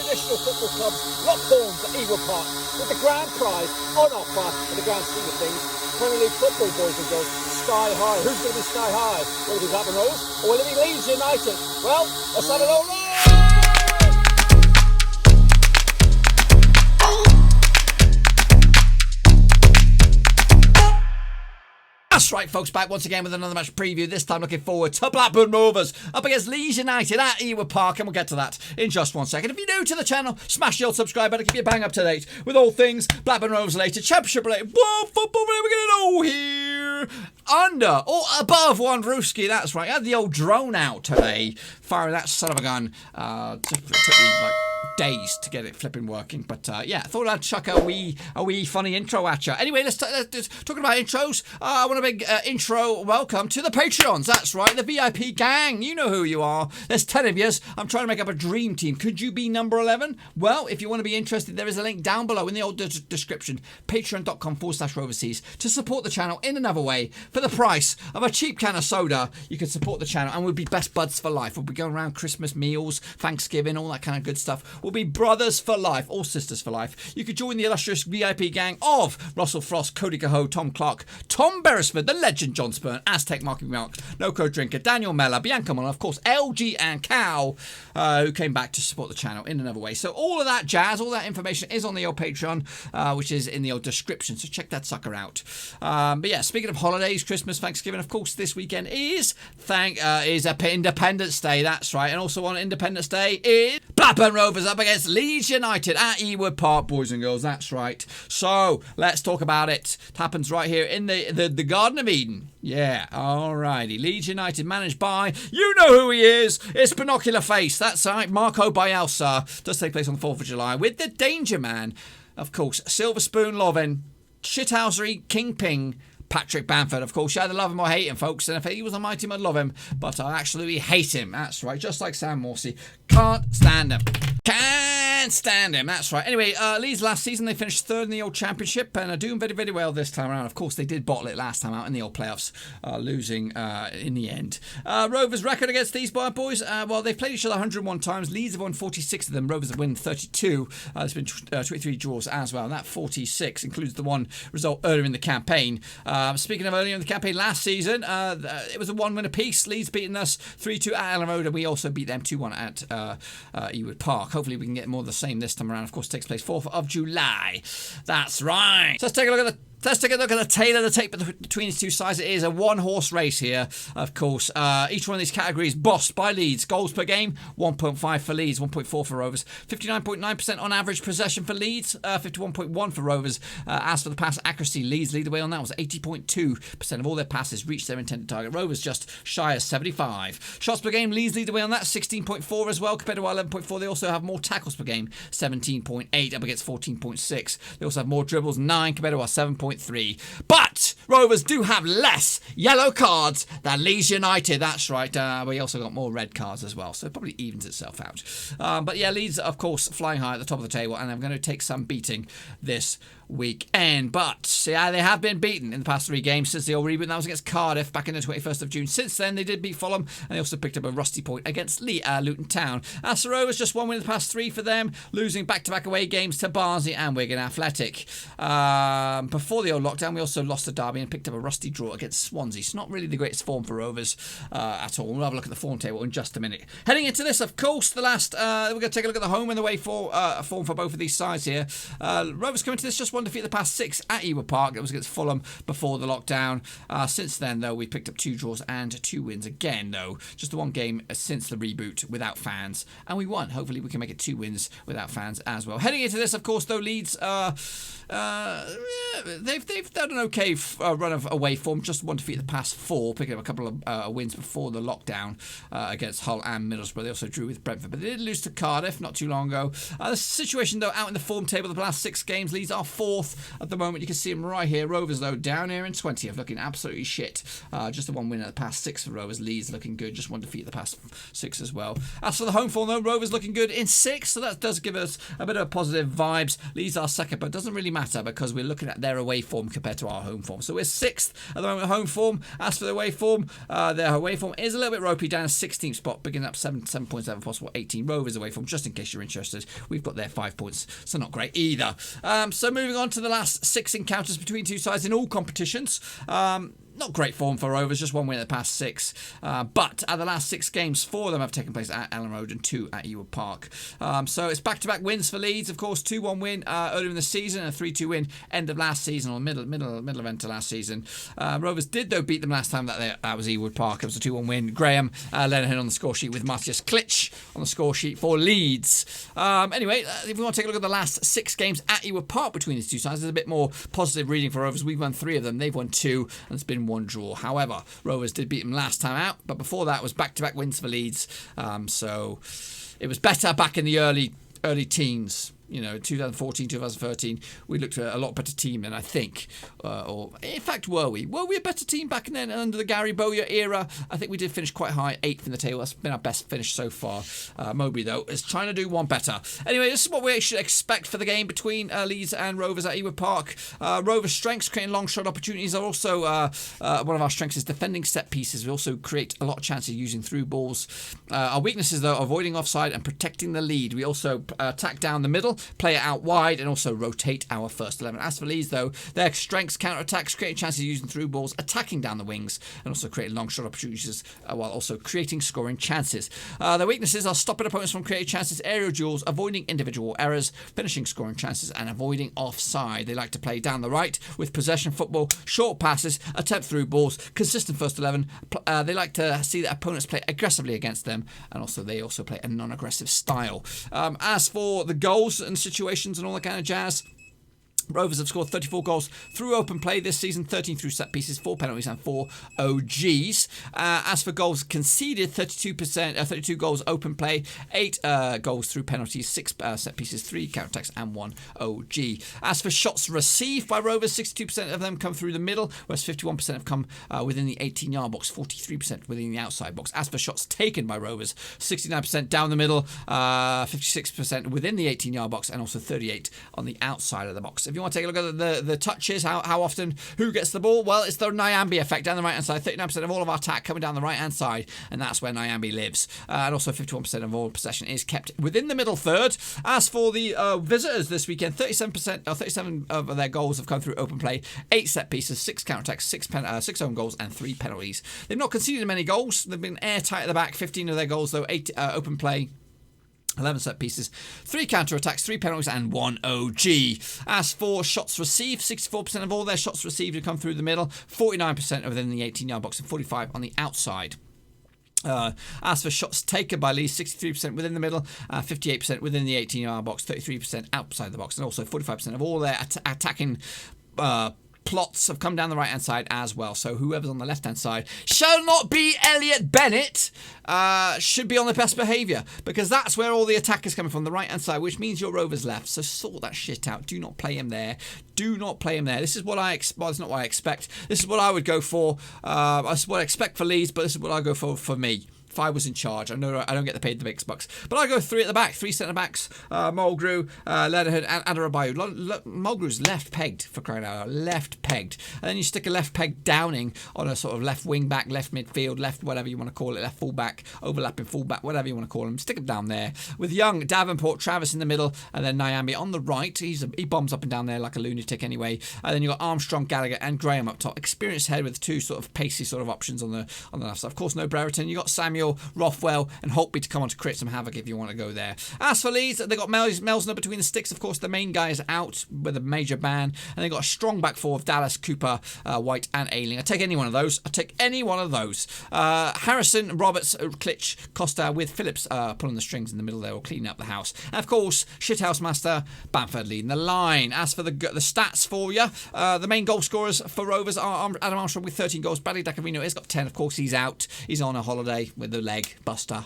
traditional football clubs lock horns at Ewood Park with the grand prize on offer in the grand scheme of things. Premier League football, boys and girls, sky high. Who's going to be sky high? Will it be Blackburn Rovers or will it be Leeds United? Well, let's have it all on! That's right, folks, back once again with another match preview, this time looking forward to Blackburn Rovers up against Leeds United at Ewood Park, and we'll get to that in just 1 second. If you're new to the channel, smash the old subscribe button to keep you bang up to date with all things Blackburn Rovers related, championship related, world football, what are we going to know here? Under or above one Rooski, that's right. I had the old drone out today, firing that son of a gun. It took me like days to get it flipping working, but yeah, I thought I'd chuck a wee funny intro at you. Anyway, let's talking about intros. I want a big intro welcome to the Patreons. That's right, the VIP gang. You know who you are. There's 10 of yous. I'm trying to make up a dream team. Could you be number 11? Well, if you want to be interested, there is a link down below in the old description, patreon.com/Roverseas, to support the channel in another way. For the price of a cheap can of soda, you can support the channel and we'll be best buds for life. We'll be going around Christmas meals, Thanksgiving, all that kind of good stuff. We'll be brothers for life, or sisters for life. You could join the illustrious VIP gang of Russell Frost, Cody Cahoe, Tom Clark, Tom Beresford, the legend John Spurn, Aztec Marky Mark, No Code Drinker, Daniel Mellor, Bianca Muller, of course, LG and Cal, who came back to support the channel in another way. So all of that jazz, all that information is on the old Patreon, which is in the old description. So check that sucker out. But yeah, speaking of holidays, Christmas, Thanksgiving, of course, this weekend is Independence Day. That's right. And also on Independence Day is Blackburn Rovers up against Leeds United at Ewood Park, boys and girls. That's right. So let's talk about it. It happens right here in the Garden of Eden. Yeah, alrighty. Leeds United, managed by, you know who he is. It's Binocular Face. That's right. Marco Bielsa. Does take place on the 4th of July with the Danger Man, of course. Silver Spoon Lovin, Shithousery King Ping, Patrick Bamford, of course. You either love him or hate him, folks. And if he was on my team, I'd love him. But I absolutely hate him. That's right. Just like Sam Morsey. Can't stand him. Can't stand him. That's right. Anyway, Leeds last season, they finished third in the old championship and are doing very, very well this time around. Of course, they did bottle it last time out in the old playoffs, losing in the end. Rovers' record against these boys, well, they've played each other 101 times. Leeds have won 46 of them. Rovers have won 32. There's been 23 draws as well. And that 46 includes the one result earlier in the campaign. Speaking of earlier in the campaign last season, it was a one-win apiece. Leeds beating us 3-2 at Ellen Road, and we also beat them 2-1 at Ewood Park. Hopefully we can get more of the same this time around. Of course, it takes place 4th of July. That's right. So let's take a look at the tail of the tape between these two sides. It is a one-horse race here, of course. Each one of these categories bossed by Leeds. Goals per game, 1.5 for Leeds, 1.4 for Rovers. 59.9% on average possession for Leeds, 51.1 for Rovers. As for the pass accuracy, Leeds lead the way on that. Was 80.2% of all their passes reached their intended target. Rovers just shy of 75. Shots per game, Leeds lead the way on that, 16.4 as well, compared to our 11.4. They also have more tackles per game, 17.8 up against 14.6. They also have more dribbles, 9 compared to our 7.3. But Rovers do have less yellow cards than Leeds United. That's right. We also got more red cards as well, so it probably evens itself out. But yeah, Leeds, of course, flying high at the top of the table, and I'm going to take some beating this weekend. But yeah, they have been beaten in the past 3 games since the old reboot. That was against Cardiff back in the 21st of June. Since then, they did beat Fulham, and they also picked up a rusty point against Luton Town. As for Rovers, just 1 win in the past 3 for them, losing back-to-back away games to Barnsley and Wigan Athletic. Before the old lockdown, we also lost to Derby and picked up a rusty draw against Swansea. So not really the greatest form for Rovers at all. We'll have a look at the form table in just a minute. Heading into this, of course, the last we're going to take a look at the home and the way for form for both of these sides here. Rovers coming to this just one defeat the past 6 at Ewood Park. It was against Fulham before the lockdown. Since then, though, we picked up 2 draws and 2 wins again, though. Just the 1 game since the reboot without fans, and we won. Hopefully, we can make it 2 wins without fans as well. Heading into this, of course, though, Leeds, they've done an okay run of away form. Just 1 defeat the past 4, picking up a couple of wins before the lockdown against Hull and Middlesbrough. They also drew with Brentford, but they did lose to Cardiff not too long ago. The situation, though, out in the form table, the last 6 games, Leeds are 4 4th at the moment. You can see them right here. Rovers, though, down here in 20th, looking absolutely shit. Just the one win at the past 6 for Rovers. Leeds looking good. Just one defeat at the past 6 as well. As for the home form, though, Rovers looking good in 6th, so that does give us a bit of positive vibes. Leeds are 2nd, but it doesn't really matter because we're looking at their away form compared to our home form. So we're 6th at the moment home form. As for the away form, their away form is a little bit ropey, down 16th spot, picking up 7 points over possible 18. Rovers away form, just in case you're interested. We've got their 5 points, so not great either. So moving on to the last 6 encounters between two sides in all competitions. Not great form for Rovers, just one win at the past 6. But at the last 6 games, 4 of them have taken place at Ellen Road and 2 at Ewood Park. So it's back-to-back wins for Leeds, of course. 2-1 win earlier in the season and a 3-2 win end of last season, or middle of end to last season. Rovers did, though, beat them last time that was Ewood Park. It was a 2-1 win. Graham Lenihan on the score sheet with Matthias Klitsch on the score sheet for Leeds. Anyway, if we want to take a look at the last 6 games at Ewood Park between these two sides, there's a bit more positive reading for Rovers. We've won 3 of them. They've won 2, and it's been 1 draw. However, Rovers did beat them last time out, but before that was back-to-back wins for Leeds. So it was better back in the early teens. 2014, 2013, we looked at a lot better team than I think. Or in fact, were we? Were we a better team back then under the Gary Bowyer era? I think we did finish quite high, 8th in the table. That's been our best finish so far. Mowbray, though, is trying to do one better. Anyway, this is what we should expect for the game between Leeds and Rovers at Ewood Park. Rovers' strengths, creating long shot opportunities, are also one of our strengths is defending set pieces. We also create a lot of chances using through balls. Our weaknesses, though, avoiding offside and protecting the lead. We also attack down the middle, play it out wide, and also rotate our first 11. As for Leeds, though, their strengths, counter-attacks, creating chances using through balls, attacking down the wings, and also creating long shot opportunities while also creating scoring chances. Their weaknesses are stopping opponents from creating chances, aerial duels, avoiding individual errors, finishing scoring chances, and avoiding offside. They like to play down the right with possession football, short passes, attempt through balls, consistent first 11. They like to see that opponents play aggressively against them, and they also play a non-aggressive style. As for the goals and situations and all that kind of jazz, Rovers have scored 34 goals through open play this season, 13 through set pieces, 4 penalties and 4 OGs. As for goals conceded, 32 goals open play, 8 goals through penalties, 6 set pieces, 3 counter-attacks and 1 OG. As for shots received by Rovers, 62% of them come through the middle, whereas 51% have come within the 18-yard box, 43% within the outside box. As for shots taken by Rovers, 69% down the middle, 56% within the 18-yard box, and also 38% on the outside of the box. If you want to take a look at the touches, how often, who gets the ball? Well, it's the Nyambe effect down the right-hand side. 39% of all of our attack coming down the right-hand side, and that's where Nyambe lives. And also 51% of all possession is kept within the middle third. As for the visitors this weekend, 37% of their goals have come through open play, 8 set pieces, 6 counter-attacks, 6 own goals, and 3 penalties. They've not conceded many goals. They've been airtight at the back. 15 of their goals, though, 8 open play, 11 set pieces, 3 counter-attacks, 3 penalties, and 1 OG. As for shots received, 64% of all their shots received have come through the middle, 49% within the 18-yard box, and 45% on the outside. As for shots taken by Leeds, 63% within the middle, 58% within the 18-yard box, 33% outside the box, and also 45% of all their attacking plots have come down the right-hand side as well. So whoever's on the left-hand side shall not be Elliot Bennett, should be on their best behaviour, because that's where all the attack is coming from, the right-hand side, which means your Rovers left. So sort that shit out. Do not play him there. Do not play him there. This is what I expect. Well, it's not what I expect. This is what I would go for. This is what I expect for Leeds, but this is what I go for me. If I was in charge, I know I don't get paid the big bucks, but I go 3 at the back, 3 centre backs, Mulgrew, Lenihan, and Adarabayu. Mulgrew's left pegged, for crying out loud, left pegged, and then you stick a left peg Downing on a sort of left wing back, left midfield, left whatever you want to call it, left full back, overlapping full back, whatever you want to call him. Stick him down there with Young, Davenport, Travis in the middle, and then Nyambe on the right. He bombs up and down there like a lunatic anyway. And then you got Armstrong, Gallagher, and Graham up top. Experienced head with 2 sort of pacey sort of options on the left side. Of course, no Brereton. You got Samuel, Rothwell, and Holtby to come on to create some havoc if you want to go there. As for Leeds, they got Melsner between the sticks. Of course, the main guy is out with a major ban, and they got a strong back four of Dallas, Cooper, White, and Ayling. I take any one of those. Harrison, Roberts, Klitsch, Costa with Phillips pulling the strings in the middle there, or cleaning up the house. And of course, shithouse master Bamford leading the line. As for the stats for you, the main goal scorers for Rovers are Adam Armstrong with 13 goals. Bradley Dacavino has got 10. Of course, he's out. He's on a holiday with with the leg buster.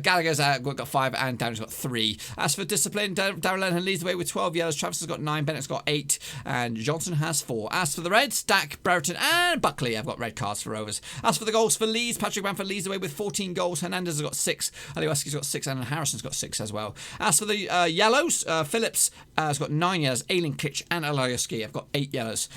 Gallagher's got 5 and Downey's got 3. As for discipline, Darren Lennon leads the way with 12 yellows. Travis has got 9, Bennett's got 8, and Johnson has 4. As for the Reds, Dak, Brereton and Buckley have got red cards for Rovers. As for the goals for Leeds, Patrick Bamford leads the way with 14 goals. Hernandez has got 6, Alioski's got 6, and Harrison's got 6 as well. As for the yellows, Phillips has got 9 yellows. Aileen Kitch and Alioski have got 8 yellows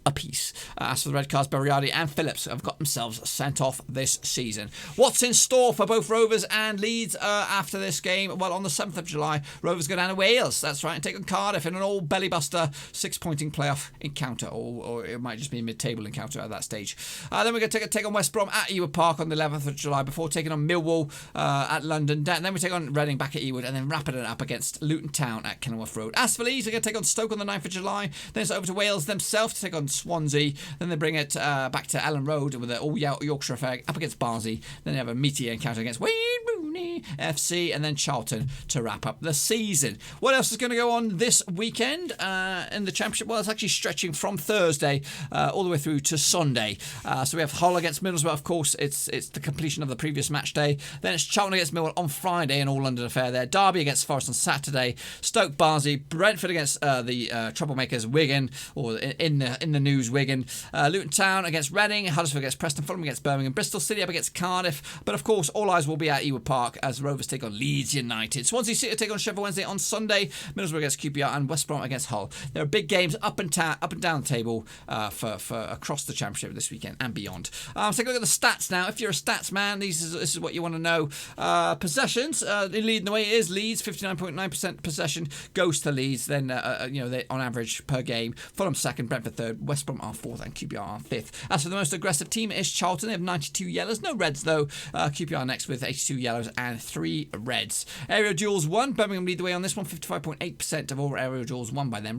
apiece. As for the red cards, Berriardi and Phillips have got themselves sent off this season. What's in store for both Rovers and Leeds after this game? Well, on the 7th of July, Rovers go down to Wales. That's right, and take on Cardiff in an all belly-buster 6-pointing playoff encounter, or it might just be a mid-table encounter at that stage. Then we're going to take on West Brom at Ewood Park on the 11th of July before taking on Millwall at London. Then we take on Reading back at Ewood, and then wrapping it up against Luton Town at Kenilworth Road. As for Leeds, they're going to take on Stoke on the 9th of July. Then it's over to Wales themselves to take on Swansea. Then they bring it back to Ellen Road with an all-Yorkshire affair up against Barnsley. Then they have a meaty encounter against Wayne Rooney FC, and then Charlton to wrap up the season. What else is going to go on this weekend in the Championship? Well, it's actually stretching from Thursday all the way through to Sunday. So we have Hull against Middlesbrough, of course. It's the completion of the previous match day. Then it's Charlton against Millwall on Friday, an all-London affair there. Derby against Forest on Saturday. Stoke, Barnsley. Brentford against the troublemakers Wigan, or in the news Wigan. Luton Town against Reading. Huddersfield against Preston. Fulham against Birmingham. Bristol City up against Cardiff. But of course, all eyes will be at Ewood Park as Rovers take on Leeds United. Swansea City take on Sheffield Wednesday on Sunday. Middlesbrough against QPR, and West Brom against Hull. There are big games up and down the table for across the Championship this weekend and beyond. So take a look at the stats now. If you're a stats man, this is what you want to know. Possessions, leading the way is Leeds, 59.9% possession goes to Leeds. Then they on average per game. Fulham second, Brentford third, West Brom are fourth, and QPR are fifth. As for the most aggressive team is Charlton. They have 92 yellows, no reds though. QPR next with 82 yellows and 3 reds. Aerial duels won. Birmingham lead the way on this one, 55.8% of all aerial duels won by them.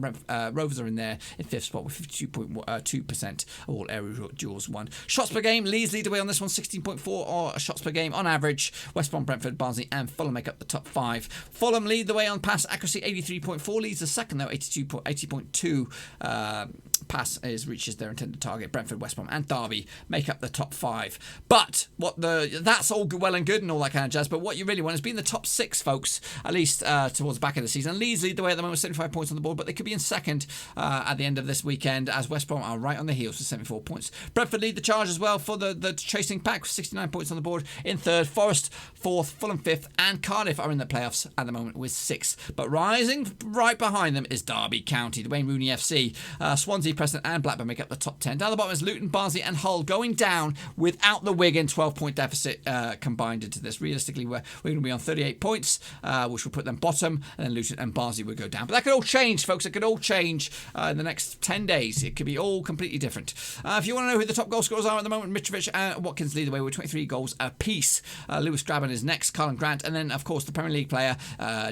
Rovers are in there in 5th spot with 52.2% of all aerial duels won. Shots per game, Leeds lead the way on this one, 16.4 shots per game on average. West Brom, Brentford, Barnsley and Fulham make up the top 5. Fulham lead the way on pass accuracy, 83.4. Leeds the second though, 80.2 pass reaches their intended target. Brentford, West Brom and Derby make up the top 5. But that's all well and good and all that kind of jazz, but what you really want is being the top 6, folks, at least towards the back of the season. Leeds lead the way at the moment, 75 points on the board, but they could be in second at the end of this weekend as West Brom are right on the heels with 74 points. Brentford lead the charge as well for the chasing pack with 69 points on the board. In third, Forest 4th, Fulham 5th, and Cardiff are in the playoffs at the moment with 6. But rising right behind them is Derby County, the Wayne Rooney FC. Swansea, Preston and Blackburn make up the top 10. Down the bottom is Luton, Barnsley and Hull going down without the Wigan 12-point deficit combined into this. Realistically, we're going to be on 38 points, which will put them bottom, and then Luton and Barnsley will go down. But that could all change, folks. It could all change in the next 10 days. It could be all completely different. If you want to know who the top goal scorers are at the moment, Mitrovic and Watkins lead the way with 23 goals apiece. Lewis Graben is next, Colin Grant, and then, of course, the Premier League player,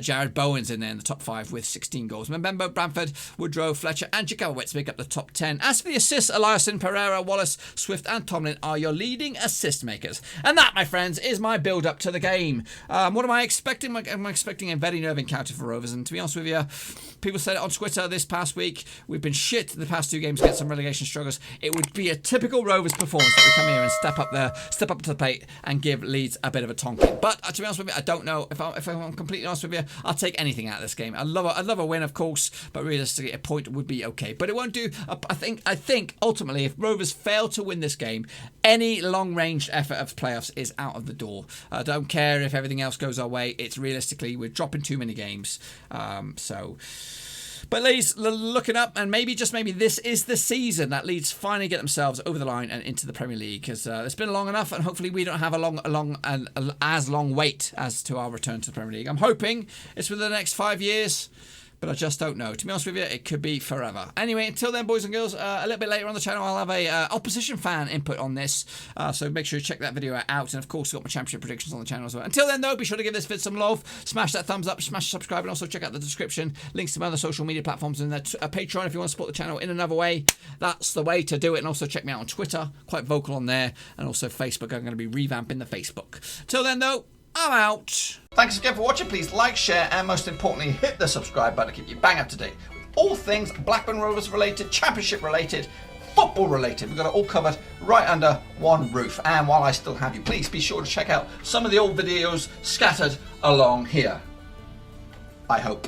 Jared Bowen's in there in the top 5 with 16 goals. Mbembo, Bramford, Woodrow, Fletcher and Jakowicz make up the top 10. As for the assists, Eliasson, Pereira, Wallace, Swift and Tomlin are your leading assist makers. And that, my friends, is my build-up to the game. What am I expecting? I'm expecting a very nerve encounter for Rovers, and to be honest with you, people said it on Twitter this past week. We've been shit the past 2 games against some relegation struggles. It would be a typical Rovers performance that we come here and step up to the plate and give Leeds a bit of a tonking. But to be honest with you, I don't know. If I'm completely honest with you, I'll take anything out of this game. I'd love a win, of course, but realistically, a point would be okay. But it won't do. I think ultimately, if Rovers fail to win this game, any long-range effort of playoffs is out of the door. I don't care if everything else goes our way. It's realistically, we're dropping too many games. But Leeds looking up, and maybe, just maybe, this is the season that Leeds finally get themselves over the line and into the Premier League, because it's been long enough, and hopefully we don't have as long wait as to our return to the Premier League. I'm hoping it's within the next 5 years, but I just don't know. To be honest with you, it could be forever. Anyway, until then, boys and girls, a little bit later on the channel, I'll have a opposition fan input on this. So make sure you check that video out. And of course, I've got my championship predictions on the channel as well. Until then, though, be sure to give this vid some love. Smash that thumbs up, smash subscribe, and also check out the description. Links to my other social media platforms and Patreon if you want to support the channel in another way. That's the way to do it. And also check me out on Twitter. Quite vocal on there. And also Facebook. I'm going to be revamping the Facebook. Till then, though, I'm out. Thanks again for watching. Please like, share, and most importantly, hit the subscribe button to keep you bang up to date with all things Blackburn Rovers related, championship related, football related. We've got it all covered right under one roof. And while I still have you, please be sure to check out some of the old videos scattered along here. I hope.